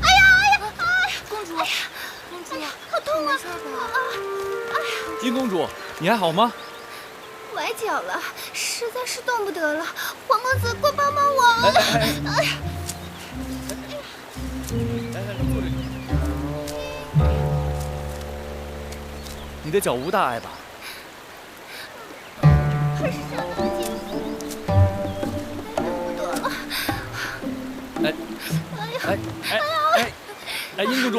哎呀！公主，好痛啊！金公主，你还好吗？崴脚了，实在是动不得了。黄公子，快帮帮我！哎呀！坐这里。你的脚无大碍吧？可是想那么紧，动不得了。殷公主。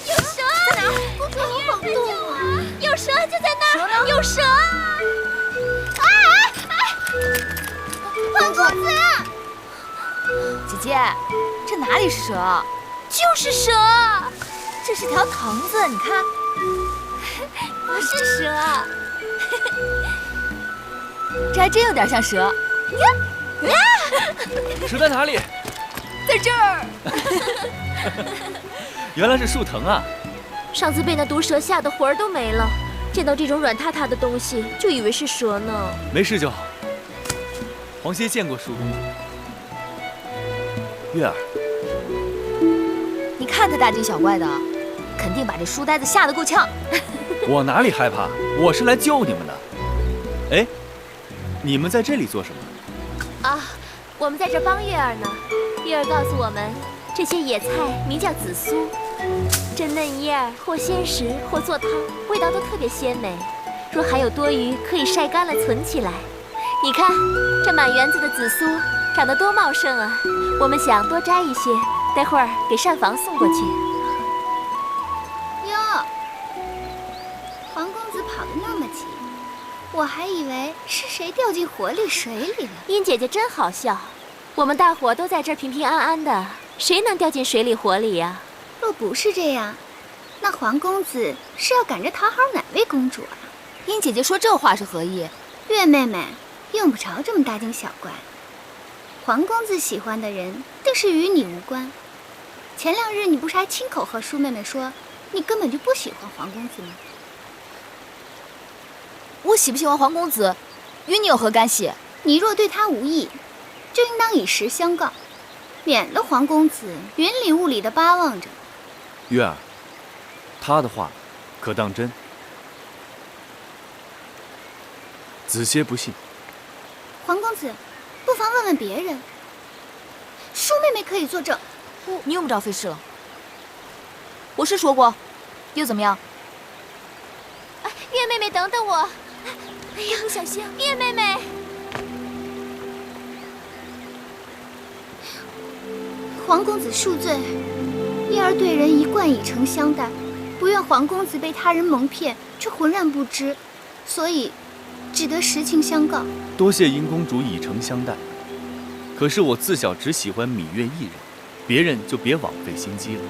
有蛇！在哪儿？公主，好痛啊！有蛇就在那儿！有蛇啊！黄公子呀！姐姐，这哪里是蛇？就是蛇！这是条藤子，你看。不是蛇，这还真有点像蛇。蛇在哪里？在这儿。原来是树藤啊！上次被那毒蛇吓得魂儿都没了，见到这种软塌塌的东西，就以为是蛇呢。没事就好。黄歇见过树公主。月儿，你看他大惊小怪的，肯定把这书呆子吓得够呛。我哪里害怕？我是来救你们的。哎，你们在这里做什么？啊，我们在这帮月儿呢。月儿告诉我们，这些野菜名叫紫苏，这嫩叶儿或鲜食或做汤，味道都特别鲜美。若还有多余，可以晒干了存起来。你看，这满园子的紫苏长得多茂盛啊！我们想多摘一些，待会儿给膳房送过去。哟，黄公子跑得那么急，我还以为是谁掉进火里水里了。殷姐姐真好笑，我们大伙都在这儿平平安安的，谁能掉进水里火里呀？若不是这样，那黄公子是要赶着讨好哪位公主啊？殷姐姐说这话是何意？月妹妹用不着这么大惊小怪。黄公子喜欢的人定是与你无关。前2日你不是还亲口和舒妹妹说，你根本就不喜欢黄公子吗？我喜不喜欢黄公子，与你有何干系？你若对他无意，就应当以实相告，免得黄公子云里雾里的巴望着。月儿，他的话可当真？子歇不信。黄公子，不妨问问别人。舒妹妹可以作证。你用不着费事了。我是说过，又怎么样？月妹妹，等等我！哎呀，你小心！月妹妹，黄公子恕罪，叶儿对人一贯以诚相待，不愿黄公子被他人蒙骗，却浑然不知，所以只得实情相告。多谢殷公主以诚相待，可是我自小只喜欢芈月一人，别人就别枉费心机了。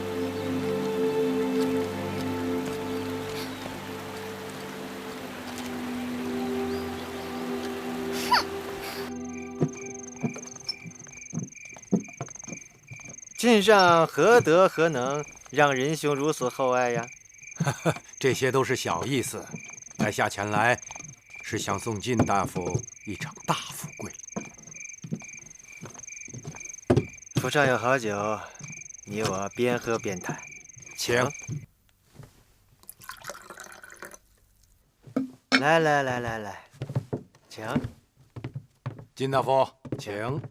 晋上何德何能，让仁兄如此厚爱呀？这些都是小意思。在下前来，是想送晋大夫一场大富贵。府上有好酒，你我边喝边谈。请。来，请。晋大夫，请。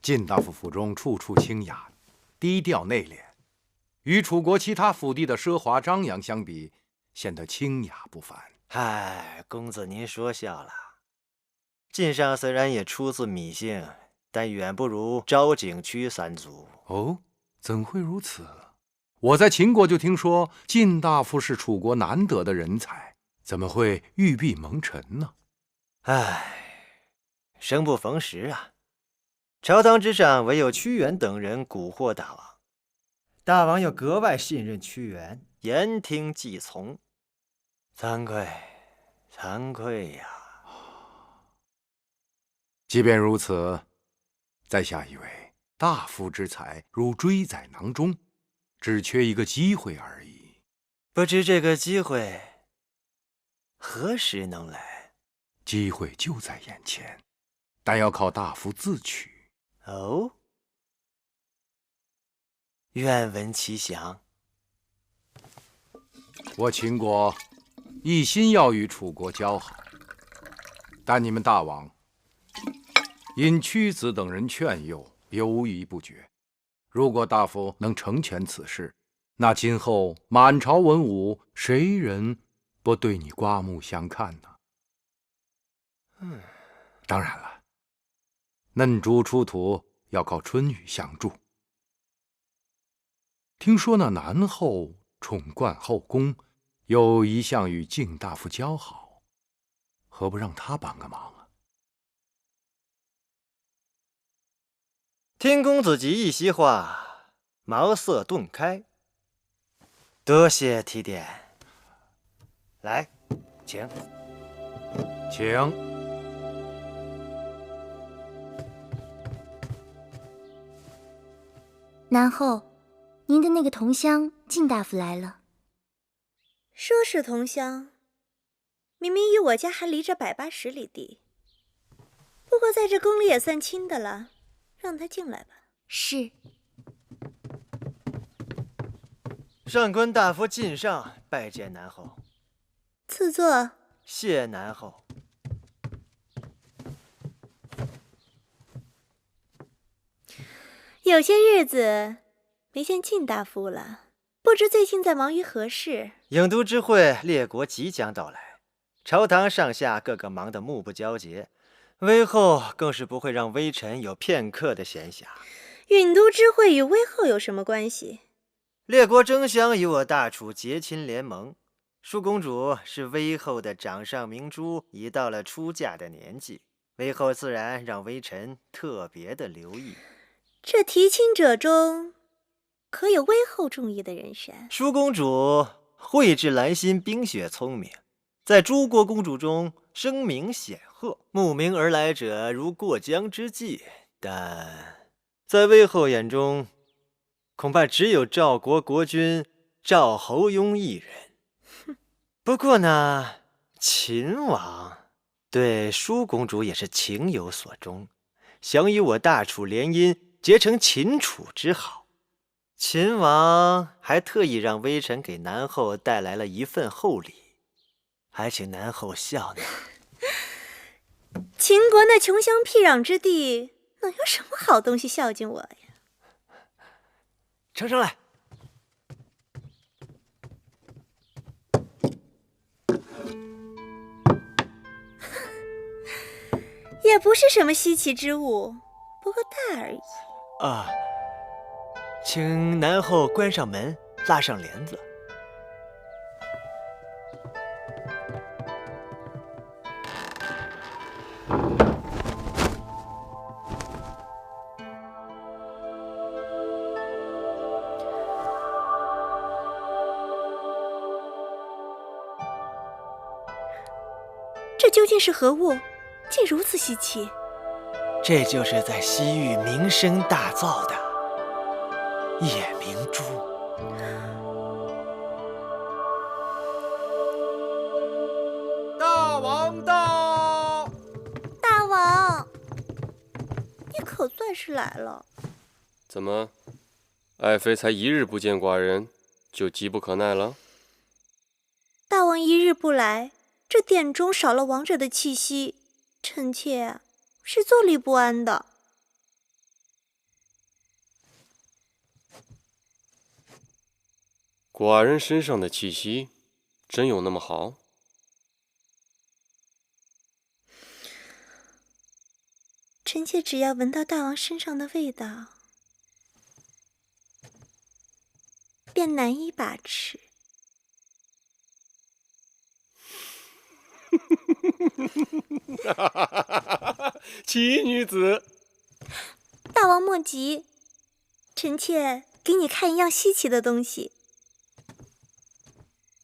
晋大夫府中处处清雅，低调内敛，与楚国其他府地的奢华张扬相比，显得清雅不凡。嗨，公子您说笑了。晋上虽然也出自芈姓，但远不如昭景区3族。哦，怎会如此？我在秦国就听说晋大夫是楚国难得的人才，怎么会玉璧蒙尘呢？唉，生不逢时啊。朝堂之上，唯有屈原等人蛊惑大王，大王又格外信任屈原，言听计从，惭愧呀！即便如此，在下以为大夫之才如追在囊中，只缺一个机会而已。不知这个机会何时能来？机会就在眼前，但要靠大夫自取。哦，愿闻其详。我秦国一心要与楚国交好，但你们大王因屈子等人劝诱，犹豫不决。如果大夫能成全此事，那今后满朝文武，谁人不对你刮目相看呢？当然了，嫩猪出土要靠春雨相助。听说那南后宠冠后宫，又一向与敬大夫交好，何不让他帮个忙啊？听公子及一席话，茅塞顿开。多谢提点。来，请。请。南后，您的那个同乡靳大夫来了。说是同乡，明明与我家还离着180里地。不过在这宫里也算亲的了，让他进来吧。是。上官大夫进上，拜见南后。赐座。谢南后。有些日子没见靳大夫了，不知最近在忙于何事？郢都之会，列国即将到来，朝堂上下个个忙得目不交接，微后更是不会让微臣有片刻的闲暇。郢都之会与微后有什么关系？列国争相与我大楚结亲联盟，舒公主是微后的掌上明珠，已到了出嫁的年纪，微后自然让微臣特别的留意。这提亲者中，可有微后中意的人选？舒公主蕙质兰心，冰雪聪明，在诸国公主中声名显赫，慕名而来者如过江之鲫。但在微后眼中，恐怕只有赵国国君赵侯雍一人。不过呢，秦王对舒公主也是情有所钟，想与我大楚联姻，结成秦楚之好。秦王还特意让微臣给南后带来了一份厚礼，还请南后笑纳。秦国那穷乡僻壤之地，能有什么好东西孝敬我呀？呈上来。也不是什么稀奇之物，不过大而已。啊，请南后关上门，拉上帘子。这究竟是何物？竟如此稀奇！这就是在西域名声大噪的夜明珠。大王到！大王，你可算是来了。怎么，爱妃才1日不见寡人，就急不可耐了？大王1日不来，这殿中少了王者的气息，臣妾是坐立不安的。寡人身上的气息，真有那么好？臣妾只要闻到大王身上的味道，便难以把持。奇女子，大王莫急，臣妾给你看一样稀奇的东西。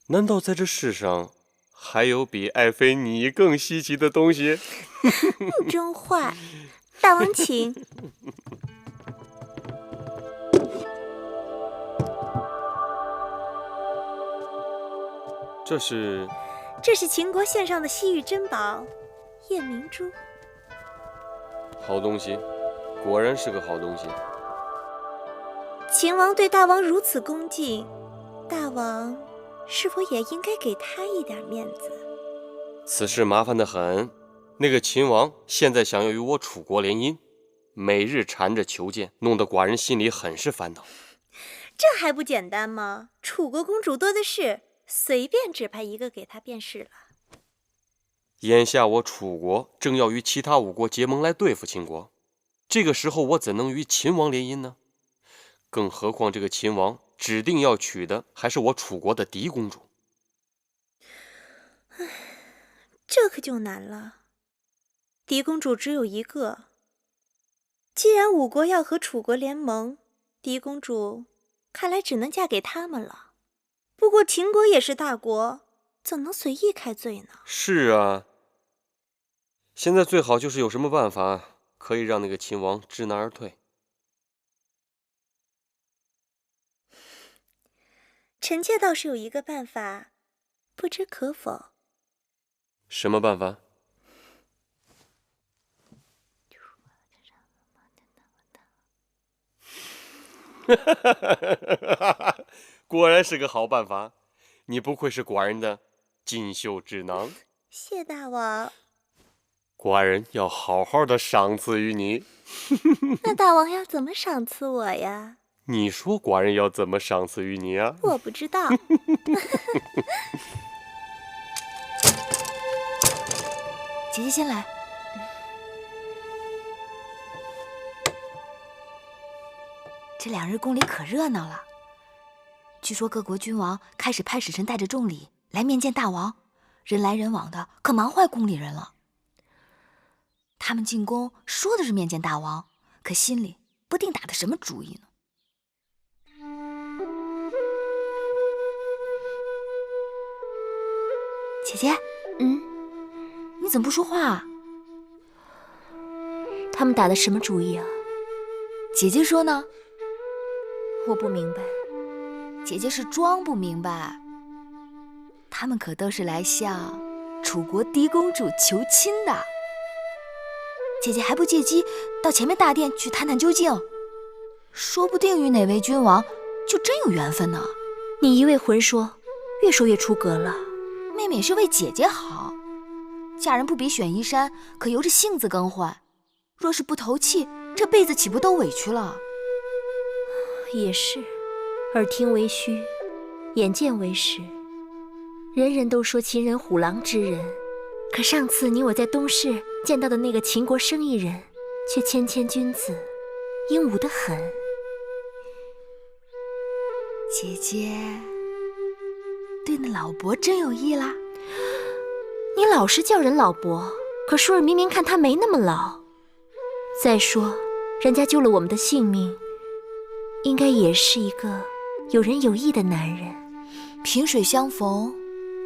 难道在这世上还有比爱妃你更稀奇的东西？你真坏！大王请。这是秦国献上的西域珍宝夜明珠。好东西，果然是个好东西。秦王对大王如此恭敬，大王是否也应该给他一点面子？此事麻烦得很。那个秦王现在想要与我楚国联姻，每日缠着求见，弄得寡人心里很是烦恼。这还不简单吗？楚国公主多的是，随便指派一个给他便是了。眼下我楚国正要与其他5国结盟来对付秦国，这个时候我怎能与秦王联姻呢？更何况这个秦王指定要娶的还是我楚国的嫡公主。这可就难了。嫡公主只有一个，既然5国要和楚国联盟，嫡公主看来只能嫁给他们了。不过秦国也是大国，怎能随意开罪呢？是啊，现在最好就是有什么办法可以让那个秦王知难而退。臣妾倒是有一个办法，不知可否？什么办法？果然是个好办法，你不愧是寡人的锦绣智囊。谢大王。寡人要好好的赏赐于你。那大王要怎么赏赐我呀？你说寡人要怎么赏赐于你啊？我不知道。姐姐先来。这2日宫里可热闹了，据说各国君王开始派使臣带着重礼来面见大王，人来人往的，可忙坏宫里人了。他们进宫说的是面见大王，可心里不定打的什么主意呢。姐姐，你怎么不说话啊？他们打的什么主意啊？姐姐说呢？我不明白。姐姐是装不明白。他们可都是来向楚国嫡公主求亲的。姐姐还不借机到前面大殿去探探究竟，说不定与哪位君王就真有缘分呢。你一味混说，越说越出格了。妹妹也是为姐姐好，嫁人不比选衣衫，可由着性子更换。若是不投气，这辈子岂不都委屈了？也是，耳听为虚，眼见为实。人人都说秦人虎狼之人，可上次你我在东市见到的那个秦国生意人，却谦谦君子，英武得很。姐姐对那老伯真有意啦？你老是叫人老伯，可舒儿明明看他没那么老。再说，人家救了我们的性命，应该也是一个有仁有义的男人。萍水相逢，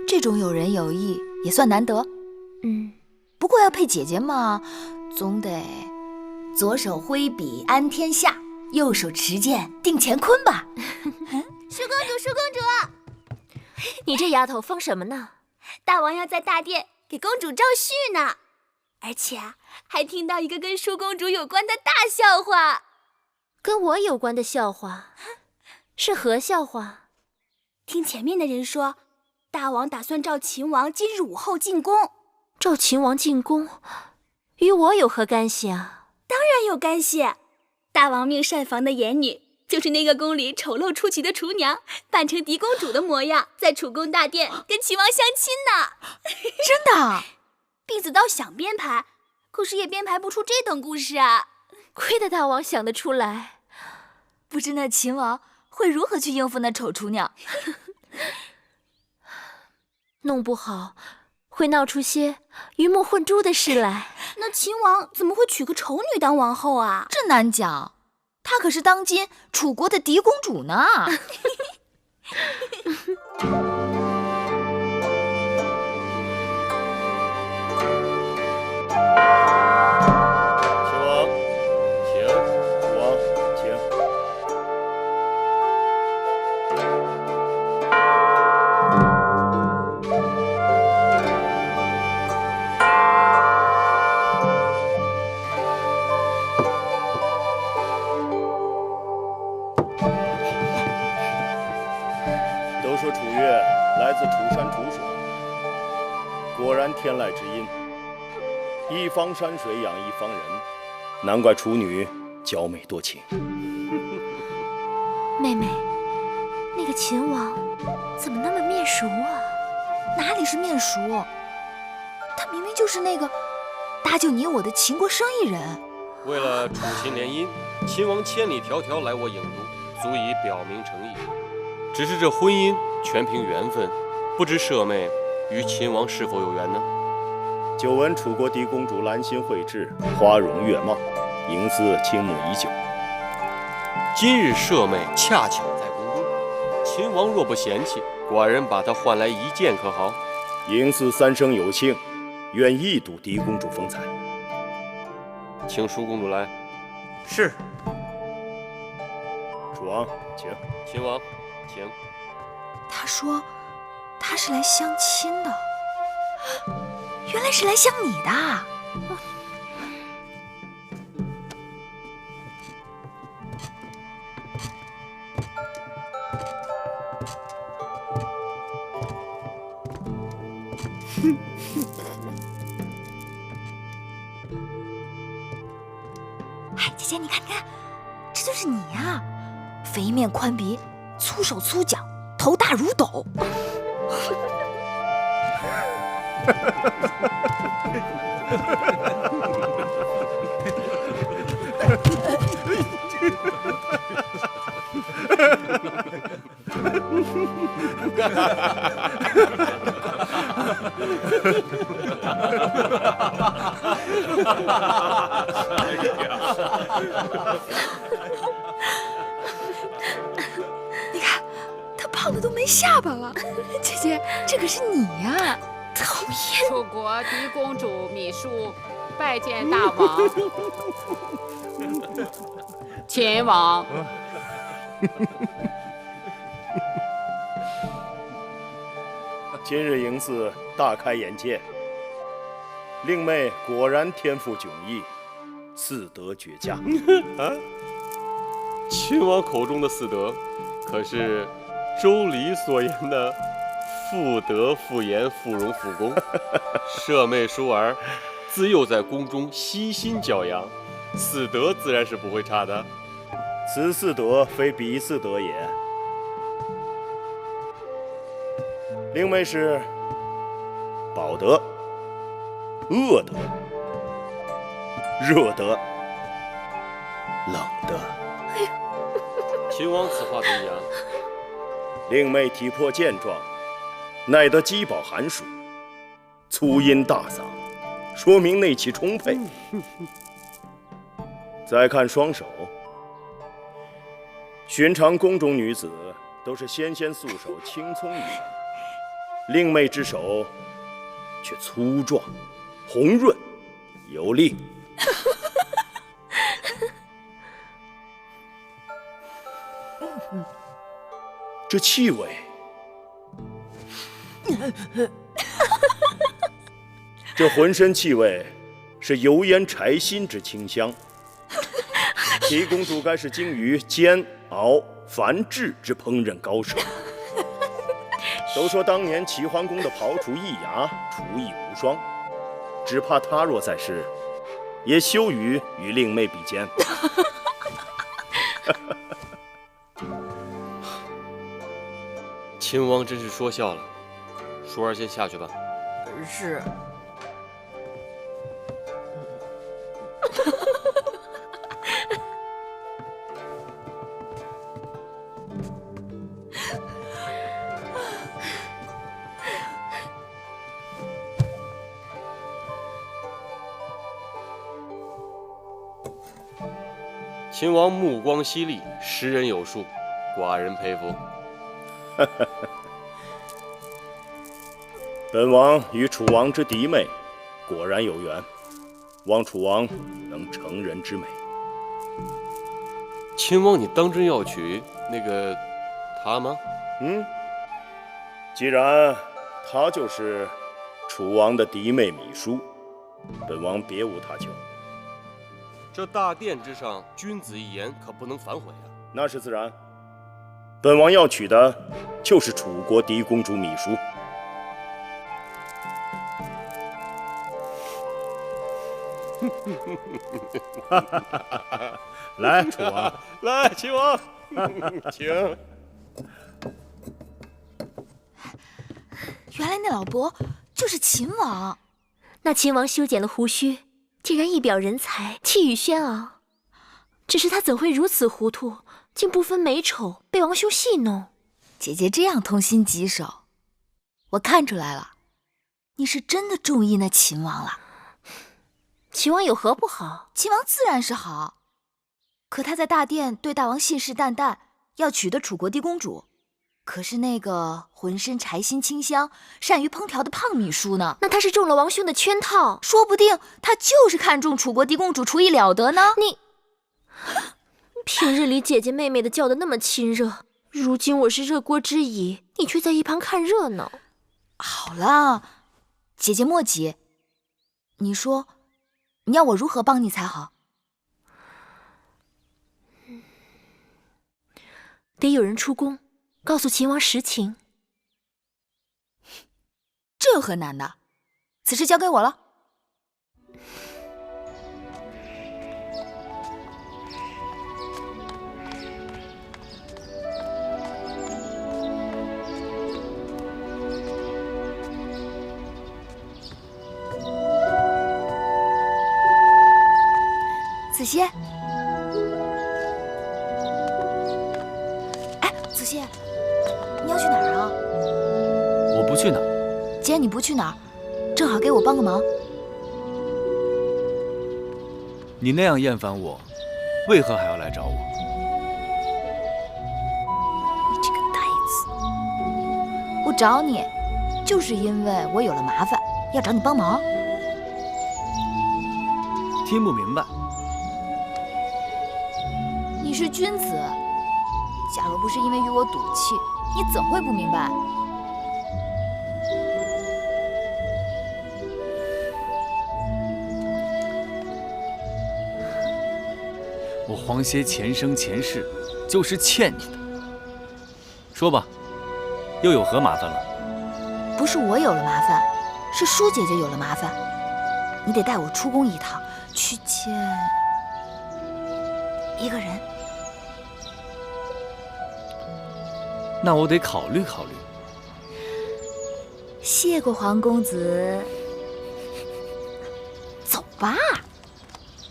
这种有仁有义也算难得。不过要配姐姐嘛，总得左手挥笔安天下，右手持剑定乾坤吧。舒公主，舒公主，你这丫头疯什么呢？大王要在大殿给公主招婿呢，而且还听到一个跟舒公主有关的大笑话。跟我有关的笑话？是何笑话？听前面的人说，大王打算召秦王今日午后进宫。召秦王进宫，与我有何干系啊？当然有干系。大王命膳房的眼女，就是那个宫里丑陋出奇的厨娘，扮成嫡公主的模样，在楚宫大殿跟秦王相亲呢。真的？婢子倒想编排，可是也编排不出这等故事啊。亏得大王想得出来。不知那秦王会如何去应付那丑厨娘？弄不好会闹出些鱼目混珠的事来。那秦王怎么会娶个丑女当王后啊？这难讲，她可是当今楚国的嫡公主呢。秦王，然天籁之音。一方山水养一方人，难怪处女娇美多情。妹妹，那个秦王怎么那么面熟啊？哪里是面熟？他明明就是那个搭救你我的秦国生意人。为了楚秦联姻，秦王千里迢迢来我郢都，足以表明诚意。只是这婚姻全凭缘分，不知舍妹与秦王是否有缘呢？久闻楚国嫡公主兰心蕙质，花容月貌，嬴驷倾慕已久。今日舍妹恰巧在宫中，秦王若不嫌弃，寡人把她唤来一见，可好？嬴驷三生有幸，愿一睹嫡公主风采。请淑公主来。是。楚王，请。秦王，请。他说他是来相亲的，原来是来相你的。哎，姐姐，你看，你看，这就是你呀！肥面宽鼻，粗手粗脚，头大如斗。你看，他胖的都没下巴了。姐姐，这可是你呀！讨厌！楚国嫡公主芈姝拜见大王。秦王。今日嬴驷大开眼界，令妹果然天赋迥异，四德绝佳。啊，秦王口中的四德，可是周礼所言的妇德、妇言、妇容、妇功。舍妹淑儿自幼在宫中悉心教养，四德自然是不会差的。此四德非彼四德也。令妹是饱德、饿德、热德、冷德。秦王此话怎讲？令妹体魄健壮，耐得饥饱寒暑，粗音大嗓，说明内气充沛。再看双手，寻常宫中女子都是纤纤素手，青葱玉腕，令妹之手却粗壮、红润、有力。这气味，这浑身气味是油烟柴薪之清香。齐公主该是精于煎熬繁制之烹饪高手。都说当年齐桓公的庖厨易牙，厨艺无双，只怕他若在世，也羞于与令妹比肩。秦王真是说笑了，淑儿先下去吧。是。秦王目光犀利，识人有术，寡人佩服。本王与楚王之嫡妹果然有缘，望楚王能成人之美。秦王，你当真要娶那个她吗？既然她就是楚王的嫡妹芈姝，本王别无他求。这大殿之上，君子一言，可不能反悔啊！那是自然。本王要娶的就是楚国嫡公主芈姝。来，楚王，来，秦王，请。原来那老伯就是秦王。那秦王修剪了胡须，竟然一表人才，气宇轩昂。只是他怎会如此糊涂，竟不分美丑，被王兄戏弄？姐姐这样痛心疾首，我看出来了，你是真的中意那秦王了。秦王有何不好？秦王自然是好，可他在大殿对大王信誓旦旦，要娶的楚国嫡公主，可是那个浑身柴薪清香、善于烹调的胖秘书呢？那他是中了王兄的圈套，说不定他就是看中楚国嫡公主，厨艺了得呢。你平日里姐姐妹妹的叫得那么亲热，如今我是热锅之乙，你却在一旁看热闹。好了，姐姐莫急，你说你要我如何帮你才好？得有人出宫，告诉秦王实情。这有何难的？此事交给我了。子歇，哎，子歇，你要去哪儿啊？我不去哪儿。既然你不去哪儿，正好给我帮个忙。你那样厌烦我，为何还要来找我？你这个呆子！我找你，就是因为我有了麻烦，要找你帮忙。听不明白。你是君子，假如不是因为与我赌气，你怎会不明白？我黄歇前生前世就是欠你的。说吧，又有何麻烦了？不是我有了麻烦，是舒姐姐有了麻烦。你得带我出宫一趟，去见一个人。那我得考虑考虑。谢过黄公子，走吧。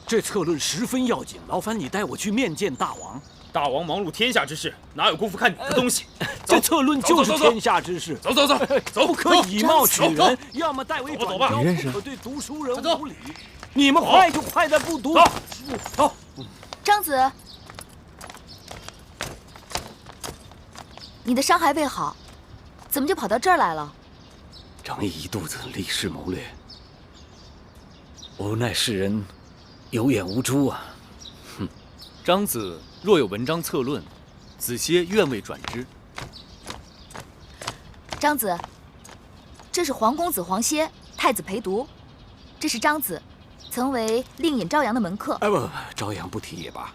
这策论十分要紧，劳烦你带我去面见大王。大王忙碌天下之事，哪有功夫看你的东西？这策论就是天下之事。走，不可以貌取人，要么代为转交，不可对读书人无礼。你们快就快在不读。走。张子，你的伤还未好，怎么就跑到这儿来了？张仪一肚子立誓谋略，无奈世人有眼无珠啊！哼，张子若有文章策论，子歇愿为转之。张子，这是黄公子黄歇，太子陪读。这是张子，曾为令尹朝阳的门客。不，朝阳不提也罢。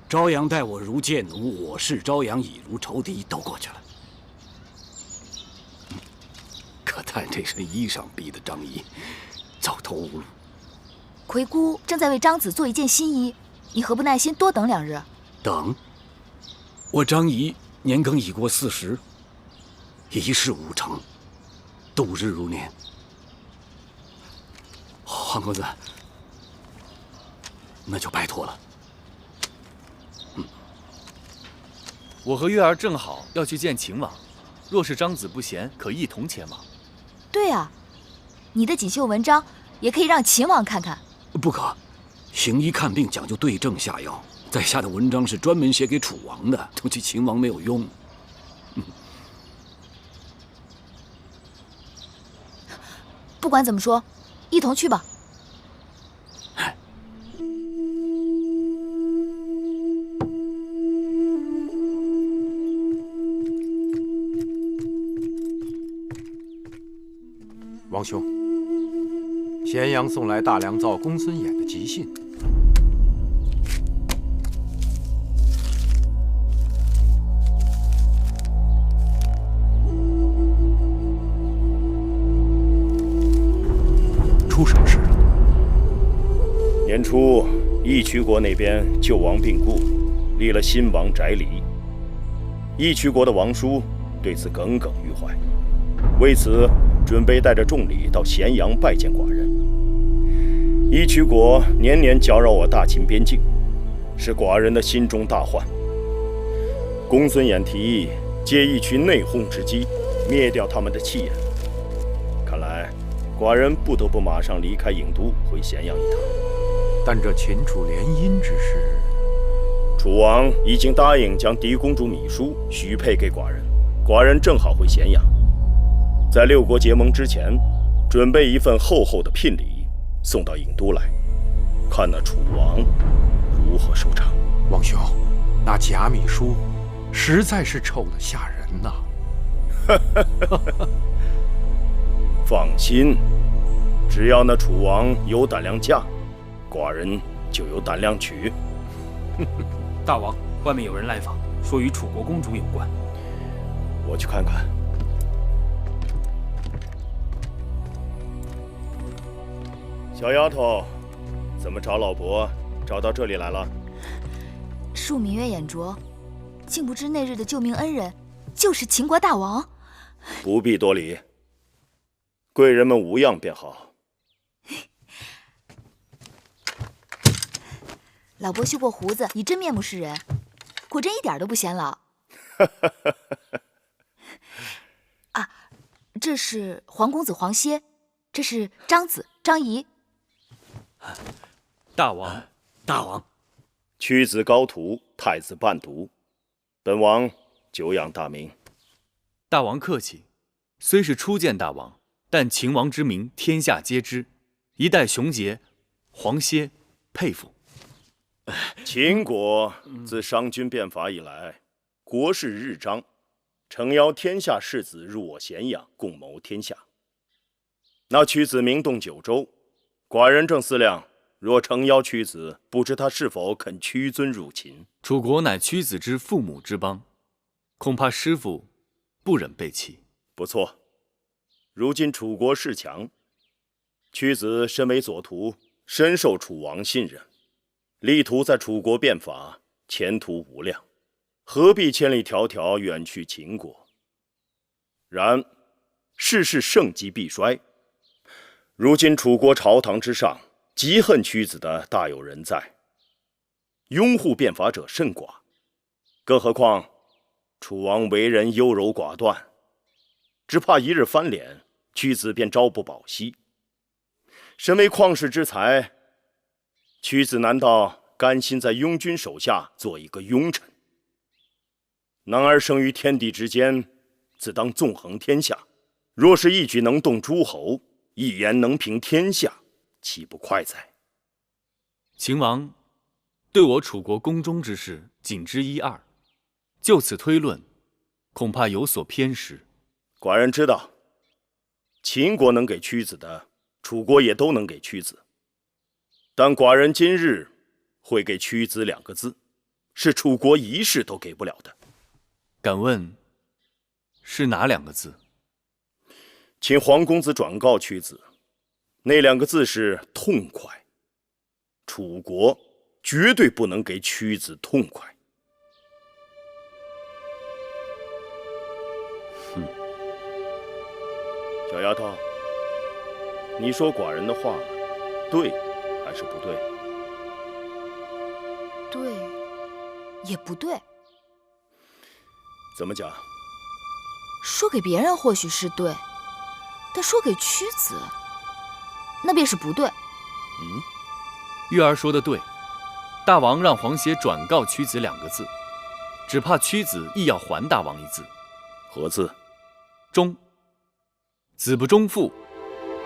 朝阳待我如贱奴，我视朝阳已如仇敌，都过去了。可叹这身衣裳逼得张仪走投无路。魁姑正在为张子做一件新衣，你何不耐心多等2日？等？我张仪年庚已过40，一事无成，度日如年。黄公子，那就拜托了。我和月儿正好要去见秦王，若是张子不嫌，可一同前往。对啊，你的锦绣文章也可以让秦王看看。不可，行医看病讲究对症下药，在下的文章是专门写给楚王的，都对秦王没有用。不管怎么说，一同去吧。王兄，咸阳送来大良造公孙衍的急信。出什么事了？年初，义渠国那边旧王病故，立了新王翟离。义渠国的王叔对此耿耿于怀，为此准备带着重礼到咸阳拜见寡人。义渠国年年搅扰我大秦边境，是寡人的心中大患。公孙衍提议借义渠内讧之机，灭掉他们的气焰。看来寡人不得不马上离开郢都，回咸阳一趟。但这秦楚联姻之事，楚王已经答应将嫡公主芈姝许配给寡人，寡人正好回咸阳，在六国结盟之前，准备一份厚厚的聘礼送到郢都来，看那楚王如何收场。王兄，那贾芈姝实在是臭得吓人呐！放心，只要那楚王有胆量嫁，寡人就有胆量娶。大王，外面有人来访，说与楚国公主有关。我去看看。小丫头，怎么找老伯找到这里来了？恕芈月眼拙，竟不知那日的救命恩人就是秦国大王。不必多礼，贵人们无恙便好。老伯修过胡子，以真面目示人，果真一点都不显老。啊，这是皇公子黄歇，这是张子张仪。大王，大王，屈子高徒，太子伴读，本王久仰大名。大王客气，虽是初见大王，但秦王之名天下皆知，一代雄杰，黄歇佩服。秦国自商君变法以来，国势日彰，诚邀天下士子入我咸阳，共谋天下。那屈子名动九州，寡人正思量，若诚邀屈子，不知他是否肯屈尊入秦。楚国乃屈子之父母之邦，恐怕师父不忍背弃。不错，如今楚国势强，屈子身为左徒，深受楚王信任，力图在楚国变法，前途无量，何必千里迢迢远去秦国？然世事盛极必衰，如今楚国朝堂之上，极恨屈子的大有人在，拥护变法者甚寡。更何况楚王为人优柔寡断，只怕一日翻脸，屈子便朝不保夕。身为旷世之才，屈子难道甘心在庸君手下做一个庸臣？男儿生于天地之间，自当纵横天下。若是一举能动诸侯，一言能平天下，岂不快哉？秦王对我楚国宫中之事仅知一二，就此推论，恐怕有所偏失。寡人知道，秦国能给屈子的，楚国也都能给屈子。但寡人今日会给屈子2个字，是楚国一世都给不了的。敢问是哪2个字？请黄公子转告屈子，那2个字是痛快。楚国绝对不能给屈子痛快。小丫头，你说寡人的话对还是不对？对，也不对。怎么讲？说给别人或许是对，但说给屈子，那便是不对。玉儿说的对，大王让黄歇转告屈子2个字，只怕屈子亦要还大王一字。何字？忠。子不忠父，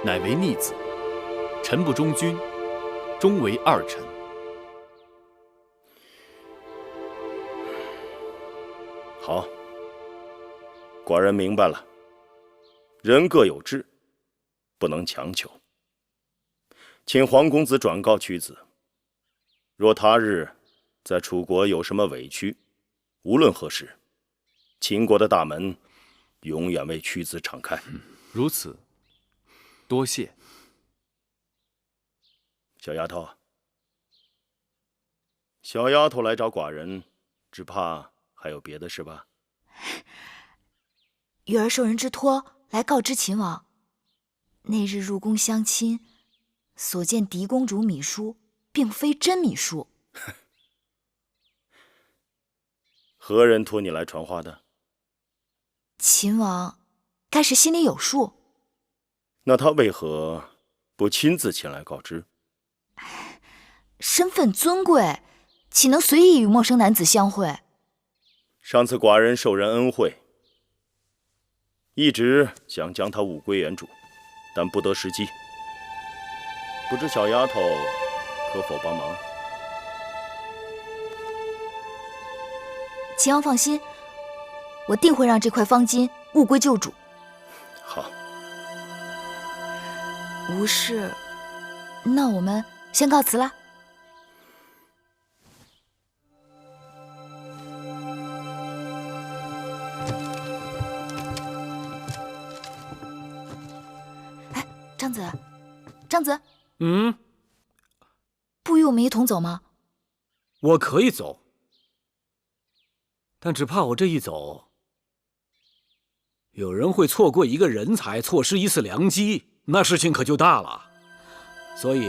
乃为逆子；臣不忠君，终为二臣。好，寡人明白了。人各有志，不能强求。请黄公子转告屈子，若他日在楚国有什么委屈，无论何时，秦国的大门永远为屈子敞开。如此，多谢。小丫头，小丫头来找寡人，只怕还有别的事吧？玉儿受人之托来告知秦王，那日入宫相亲，所见嫡公主米书，并非真米书。何人托你来传话的？秦王该是心里有数。那他为何不亲自前来告知？身份尊贵，岂能随意与陌生男子相会？上次寡人受人恩惠，一直想将他物归原主，但不得时机。不知小丫头可否帮忙？秦王放心，我定会让这块方巾物归旧主。好，无事，那我们先告辞了。哎，张子，张子，不与我们一同走吗？我可以走，但只怕我这一走，有人会错过一个人才，错失一次良机，那事情可就大了。所以，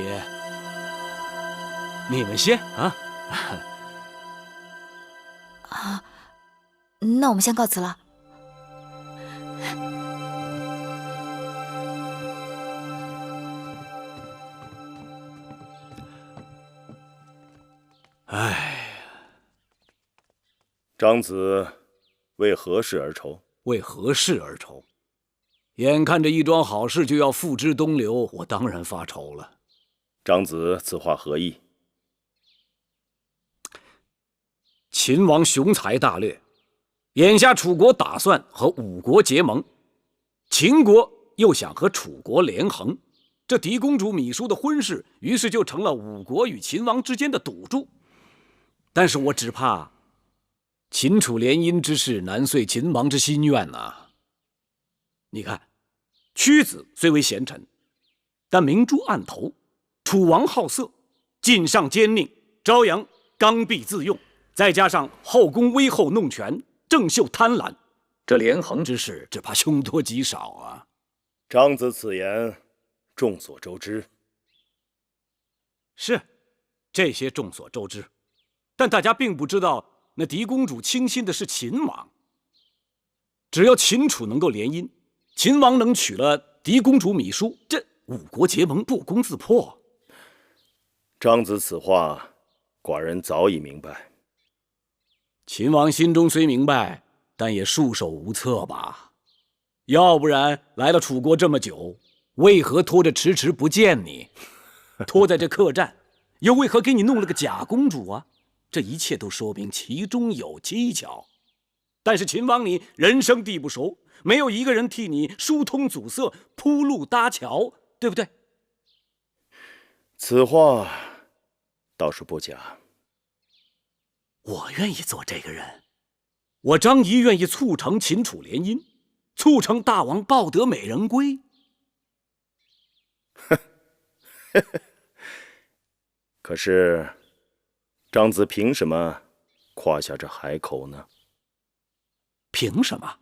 你们先啊。啊，那我们先告辞了。唉，张子为何事而愁？为何事而愁？眼看着一桩好事就要付之东流，我当然发愁了。张子此话何意？秦王雄才大略，眼下楚国打算和五国结盟，秦国又想和楚国连横，这嫡公主芈姝的婚事，于是就成了五国与秦王之间的赌注。但是我只怕秦楚联姻之事难遂秦王之心愿呐。你看，屈子虽为贤臣，但明珠暗投，楚王好色，晋上奸佞，朝阳刚愎自用，再加上后宫威后弄权，郑袖贪婪，这连横之事只怕凶多吉少啊。张子此言众所周知。是，这些众所周知，但大家并不知道那嫡公主倾心的是秦王。只要秦楚能够联姻，秦王能娶了嫡公主芈姝，这五国结盟不攻自破。张子此话，寡人早已明白。秦王心中虽明白，但也束手无策吧。要不然来了楚国这么久，为何拖着迟迟不见你？拖在这客栈，又为何给你弄了个假公主啊？这一切都说明其中有蹊跷。但是秦王你人生地不熟，没有一个人替你疏通阻塞、铺路搭桥，对不对？此话倒是不假。我愿意做这个人，我张仪愿意促成秦楚联姻，促成大王抱得美人归。可是张子凭什么夸下这海口呢？凭什么？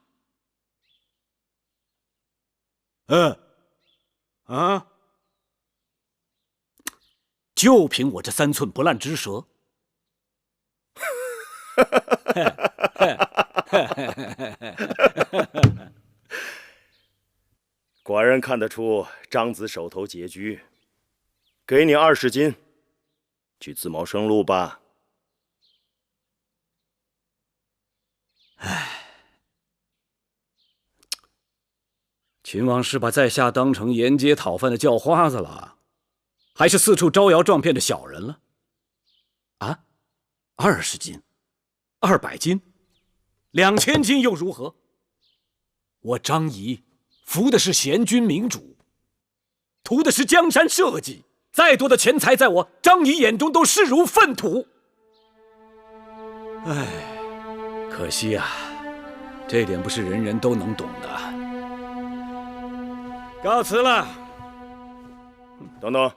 就凭我这3寸不烂之舌。寡人看得出张子手头拮据，给你20斤，去自谋生路吧。秦王是把在下当成沿街讨饭的叫花子了，还是四处招摇撞骗的小人了？啊，20斤，200斤，2000斤又如何？我张仪服的是贤君明主，图的是江山社稷，再多的钱财在我张仪眼中都视如粪土。唉，可惜啊，这点不是人人都能懂的。告辞了。等等，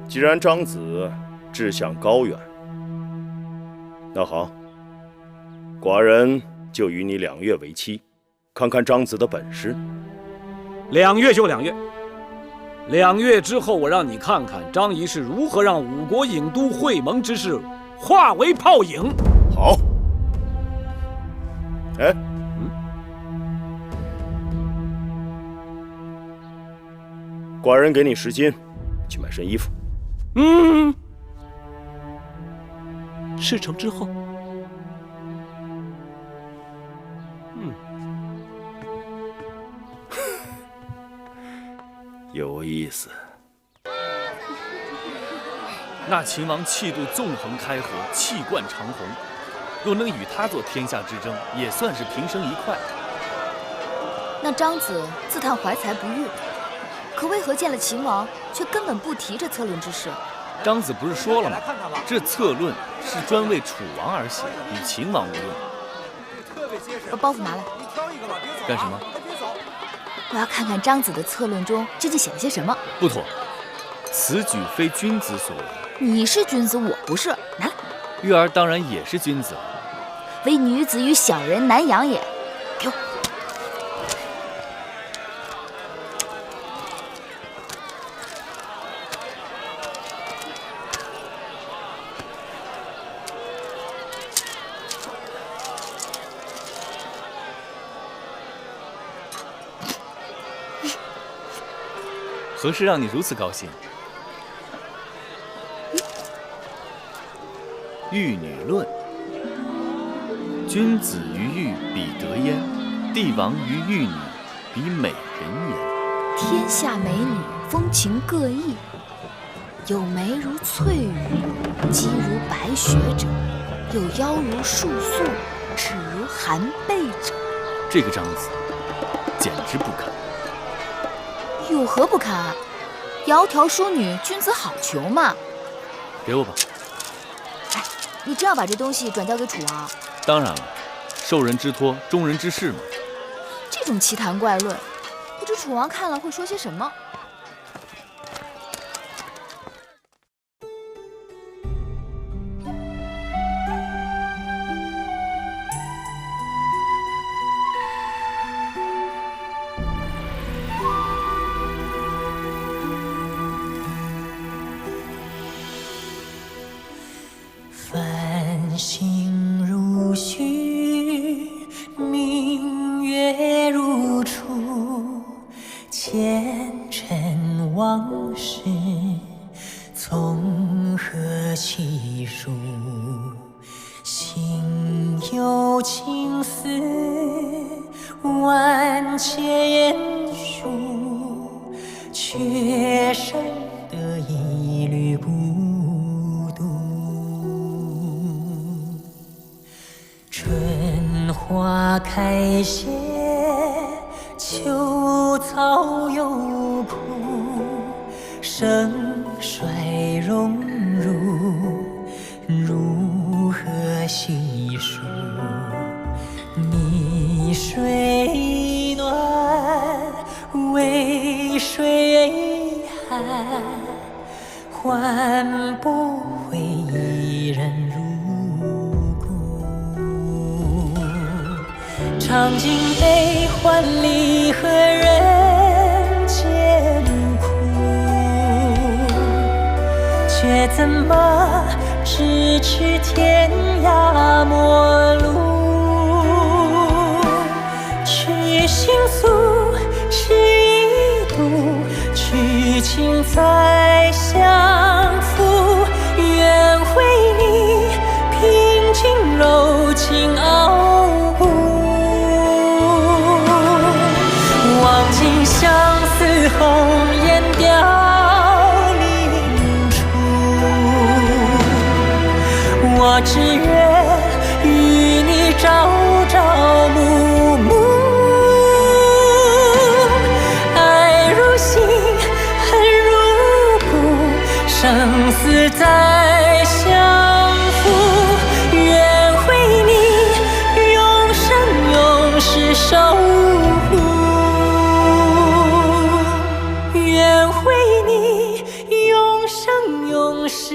既然张子志向高远。那好，寡人就与你2月为期，看看张子的本事。2月就2月，2月之后，我让你看看张仪是如何让5国郢都会盟之事化为泡影。好。哎，寡人给你10金，去买身衣服。事成之后，有意思。那秦王气度纵横开河，气贯长虹，若能与他做天下之争，也算是平生一快。那张子自叹怀才不遇，可为何见了秦王，却根本不提这策论之事？张子不是说了吗？这策论是专为楚王而写，与秦王无用。把包袱拿来。干什么？我要看看张子的策论中究竟写了些什么。不妥，此举非君子所为。你是君子，我不是。拿来。月儿当然也是君子了。唯女子与小人难养也。给我。何事让你如此高兴？玉女论：君子于玉比德焉，帝王于玉女比美人焉。天下美女风情各异，有眉如翠羽，肌如白雪者，有腰如束素，齿如含贝者。这个张子简直不堪。有何不堪？窈窕淑女，君子好逑嘛。给我吧。哎，你真要把这东西转交给楚王？当然了，受人之托，忠人之事嘛。这种奇谈怪论，不知楚王看了会说些什么？星如许，明月如初，前尘往事从何起数？心有情丝万千言书，却生得一缕孤花开谢，秋草又枯，盛衰荣辱，如何细数？泥水暖，渭水寒，换不回一人如。尝尽悲欢离合人间苦，却怎么咫尺天涯陌路？去心诉，是一度，去情再相负。愿为你平静柔情傲骨。望尽相思红颜凋零处，我只愿与你朝朝暮暮，爱如心，恨如骨，生死再相负。愿为你永生永世守护。愿为你永生永世